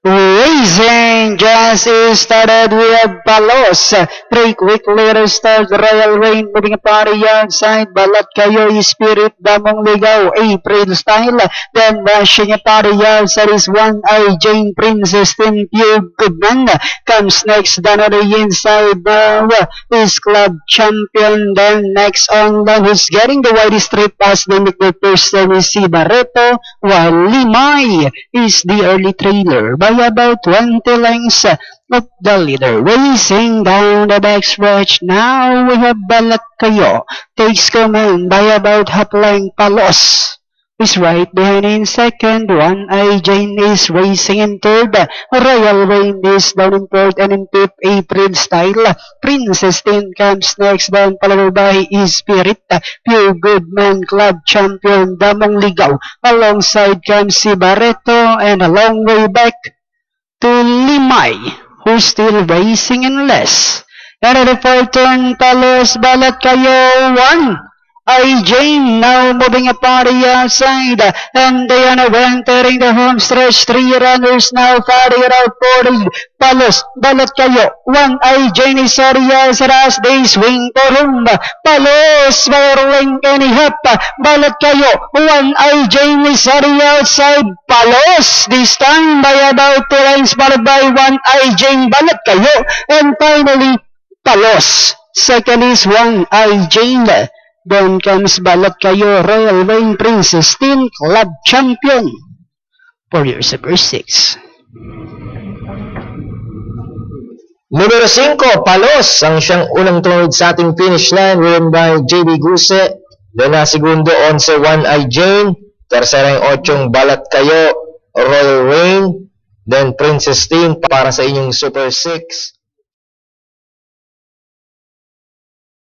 Racing just started with Palos. 3 quick leaders start Royal Rain moving a party outside. Balat kayo Spirit Damong Ligaw April Style. Then rushing a party outside is One Eye Jane Princess Team Pure Goodman. Comes next down on the inside now is Club Champion. Then next on down who's getting the widest strip as they make their first turn is si Barreto. While Limay is the early trailer by about 20 lengths of the leader. Racing down the backstretch. Now we have Balat Kayo. Takes command by about half length. Palos is right behind in second. One Eye Jane is racing in third. Royal Rain is down in fourth, and in fifth, April Style. Princess Tin comes next, down followed by Spirit, Pure Goodman, Club Champion, Damong Ligaw. Alongside comes si Barreto, and a long way back to Limay, who's still racing in less. And at the fourth turn, Palos, Balat Kayo, One Eye Jane now moving a party outside, and they are now entering the home stretch. 3 runners now fighting it out for the Palos, Balat Kayo, One Eye Jane is sorry as they swing for home. Palos swirling any hop. Balat Kayo, One Eye Jane is sorry outside. Palos this time by about 2 lengths, followed by One Eye Jane, Balat Kayo, and finally Palos. Second is One Eye Jane. Then comes Balat Kayo, Royal Rain, Princess Tin, Club Champion for years number 6. Numero 5, Palos, ang siyang unang tumawid sa ating finish line, written by JB Guse. Then na segundo, 11, One Eye Jane. Tercera yung 8, Balat Kayo, Royal Rain. Then Princess Tin para sa inyong Super 6.